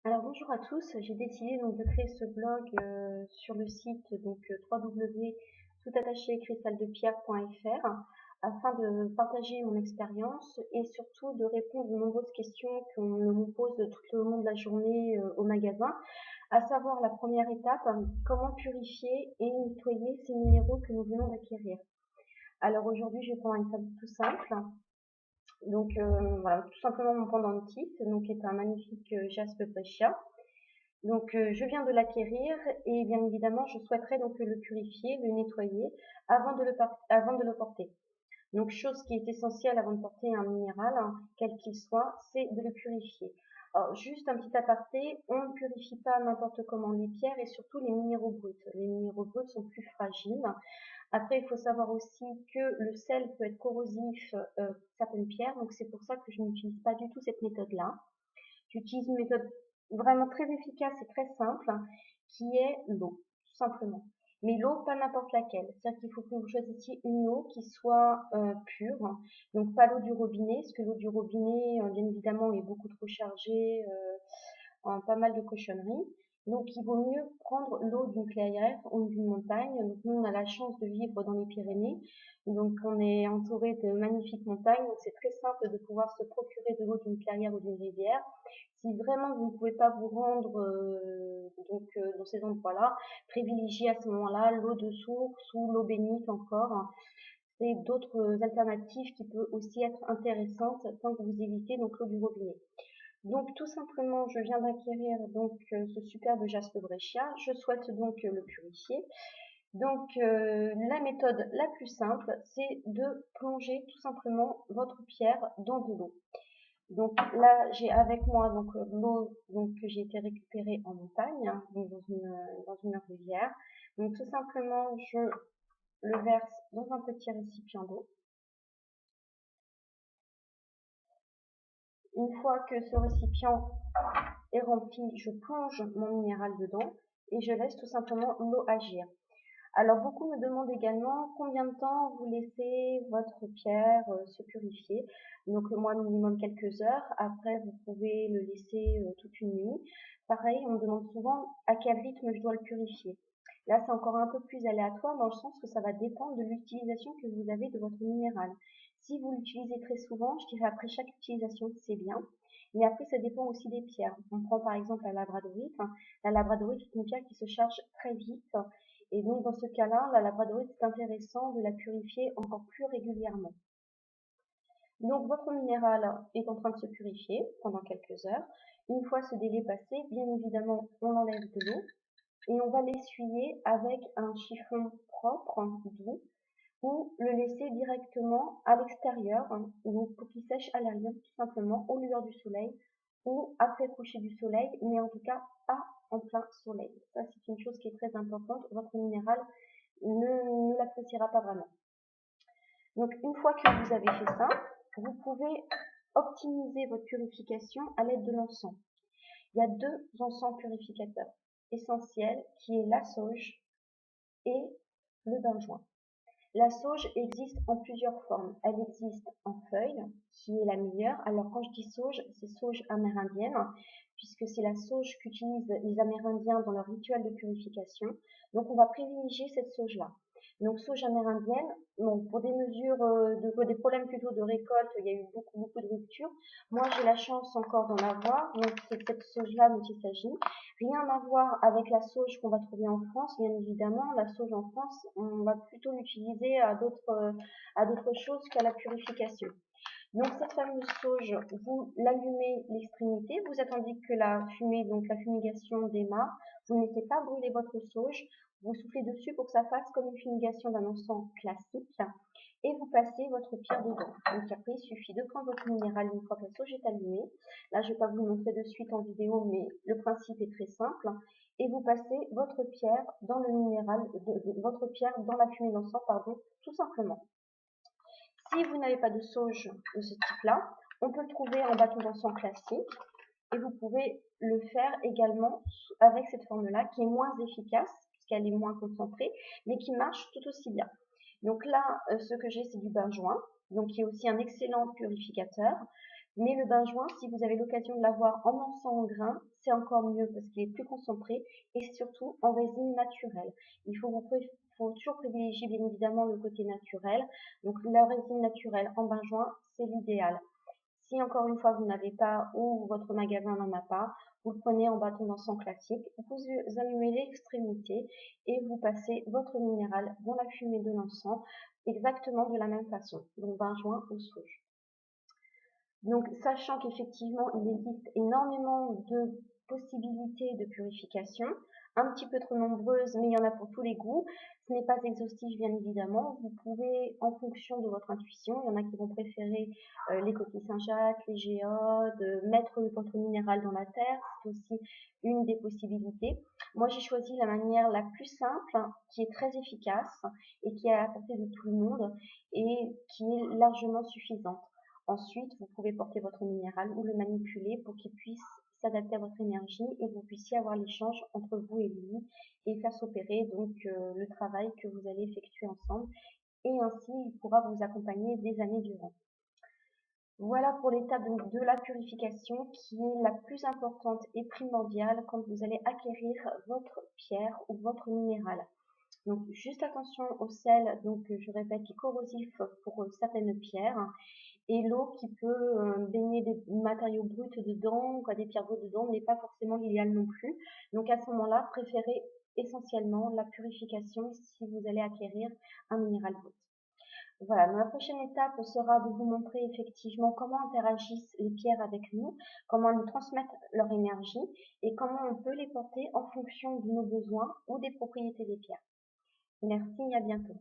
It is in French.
Alors bonjour à tous, j'ai décidé donc de créer ce blog sur le site donc www.toutattachécristallepierre.fr afin de partager mon expérience et surtout de répondre aux nombreuses questions qu'on me pose tout le long de la journée au magasin, à savoir la première étape, comment purifier et nettoyer ces minéraux que nous venons d'acquérir. Alors aujourd'hui je vais prendre un exemple tout simple. Donc voilà, tout simplement mon pendentif, donc qui est un magnifique jaspe breccia. Donc je viens de l'acquérir et bien évidemment je souhaiterais donc le purifier, le nettoyer avant de le porter. Donc chose qui est essentielle avant de porter un minéral, hein, quel qu'il soit, c'est de le purifier. Alors juste un petit aparté, on ne purifie pas n'importe comment les pierres et surtout les minéraux bruts. Les minéraux bruts sont plus fragiles. Après, il faut savoir aussi que le sel peut être corrosif pour certaines pierres, donc c'est pour ça que je n'utilise pas du tout cette méthode-là. J'utilise une méthode vraiment très efficace et très simple qui est l'eau, tout simplement. Mais l'eau, pas n'importe laquelle. C'est-à-dire qu'il faut que vous choisissiez une eau qui soit pure, donc pas l'eau du robinet, parce que l'eau du robinet, bien évidemment, est beaucoup trop chargée en pas mal de cochonneries. Donc il vaut mieux prendre l'eau d'une clairière ou d'une montagne. Donc nous, on a la chance de vivre dans les Pyrénées. Donc on est entouré de magnifiques montagnes. Donc c'est très simple de pouvoir se procurer de l'eau d'une clairière ou d'une rivière. Si vraiment vous ne pouvez pas vous rendre dans ces endroits-là, privilégiez à ce moment-là l'eau de source ou l'eau bénite encore. C'est d'autres alternatives qui peuvent aussi être intéressantes tant que vous évitez donc l'eau du robinet. Donc tout simplement, je viens d'acquérir donc ce superbe jaspe breccia. Je souhaite donc le purifier. Donc la méthode la plus simple, c'est de plonger tout simplement votre pierre dans de l'eau. Donc là, j'ai avec moi donc l'eau donc que j'ai été récupérée en montagne, hein, donc dans une rivière. Donc tout simplement, je le verse dans un petit récipient d'eau. Une fois que ce récipient est rempli, je plonge mon minéral dedans et je laisse tout simplement l'eau agir. Alors beaucoup me demandent également combien de temps vous laissez votre pierre se purifier. Donc moi minimum quelques heures. Après vous pouvez le laisser toute une nuit. Pareil, on me demande souvent à quel rythme je dois le purifier. Là c'est encore un peu plus aléatoire dans le sens que ça va dépendre de l'utilisation que vous avez de votre minéral. Si vous l'utilisez très souvent, je dirais après chaque utilisation c'est bien. Mais après ça dépend aussi des pierres. On prend par exemple la labradorite. La labradorite est une pierre qui se charge très vite et donc, dans ce cas-là, la labradorite, c'est intéressant de la purifier encore plus régulièrement. Donc, votre minéral est en train de se purifier pendant quelques heures. Une fois ce délai passé, bien évidemment, on enlève de l'eau et on va l'essuyer avec un chiffon propre, doux, ou le laisser directement à l'extérieur, donc pour qu'il sèche à l'air libre, tout simplement, aux lueurs du soleil ou après le coucher du soleil, mais en tout cas pas en plein soleil. Ça, c'est une chose qui est très importante. Votre minéral ne l'appréciera pas vraiment. Donc, une fois que vous avez fait ça, vous pouvez optimiser votre purification à l'aide de l'encens. Il y a deux encens purificateurs essentiels qui est la sauge et le benjoin. La sauge existe en plusieurs formes. Elle existe en feuilles, qui est la meilleure. Alors quand je dis sauge, c'est sauge amérindienne, puisque c'est la sauge qu'utilisent les Amérindiens dans leur rituel de purification. Donc on va privilégier cette sauge-là. Donc sauge amérindienne, bon, pour des mesures, des problèmes plutôt de récolte, il y a eu beaucoup de ruptures. Moi j'ai la chance encore d'en avoir, donc c'est cette sauge-là dont il s'agit. Rien à voir avec la sauge qu'on va trouver en France, bien évidemment. La sauge en France, on va plutôt l'utiliser à d'autres choses qu'à la purification. Donc cette fameuse sauge, vous l'allumez l'extrémité, vous attendez que la fumée, donc la fumigation démarre, vous ne laissez pas brûler votre sauge, vous soufflez dessus pour que ça fasse comme une fumigation d'un encens classique et vous passez votre pierre dedans. Donc après, il suffit de prendre votre minéral une fois que la sauge est allumée. Là, je ne vais pas vous le montrer de suite en vidéo, mais le principe est très simple. Et vous passez votre pierre dans le minéral, votre pierre dans la fumée d'encens, pardon, tout simplement. Si vous n'avez pas de sauge de ce type-là, on peut le trouver en bâton d'encens classique et vous pouvez le faire également avec cette forme-là qui est moins efficace puisqu'elle est moins concentrée mais qui marche tout aussi bien. Donc là, ce que j'ai, c'est du benjoin, donc qui est aussi un excellent purificateur. Mais le benjoin, si vous avez l'occasion de l'avoir en encens en grain, c'est encore mieux parce qu'il est plus concentré et surtout en résine naturelle. Faut toujours privilégier bien évidemment le côté naturel. Donc la résine naturelle en benjoin, c'est l'idéal. Si encore une fois vous n'avez pas ou votre magasin n'en a pas, vous le prenez en bâton d'encens classique, vous allumez l'extrémité et vous passez votre minéral dans la fumée de l'encens exactement de la même façon, donc benjoin ou sauge. Donc, sachant qu'effectivement, il existe énormément de possibilités de purification, un petit peu trop nombreuses, mais il y en a pour tous les goûts. Ce n'est pas exhaustif, bien évidemment. Vous pouvez, en fonction de votre intuition, il y en a qui vont préférer les coquilles Saint-Jacques, les géodes, mettre votre minéral dans la terre, c'est aussi une des possibilités. Moi, j'ai choisi la manière la plus simple, qui est très efficace et qui est à la portée de tout le monde et qui est largement suffisante. Ensuite, vous pouvez porter votre minéral ou le manipuler pour qu'il puisse s'adapter à votre énergie et que vous puissiez avoir l'échange entre vous et lui et faire s'opérer donc le travail que vous allez effectuer ensemble. Et ainsi, il pourra vous accompagner des années durant. Voilà pour l'étape de la purification qui est la plus importante et primordiale quand vous allez acquérir votre pierre ou votre minéral. Donc juste attention au sel, donc je répète, qui est corrosif pour certaines pierres, et l'eau qui peut baigner des matériaux bruts dedans, des pierres brutes dedans, n'est pas forcément l'idéal non plus. Donc à ce moment-là, préférez essentiellement la purification si vous allez acquérir un minéral brut. Voilà, la prochaine étape sera de vous montrer effectivement comment interagissent les pierres avec nous, comment nous transmettent leur énergie et comment on peut les porter en fonction de nos besoins ou des propriétés des pierres. Merci et à bientôt.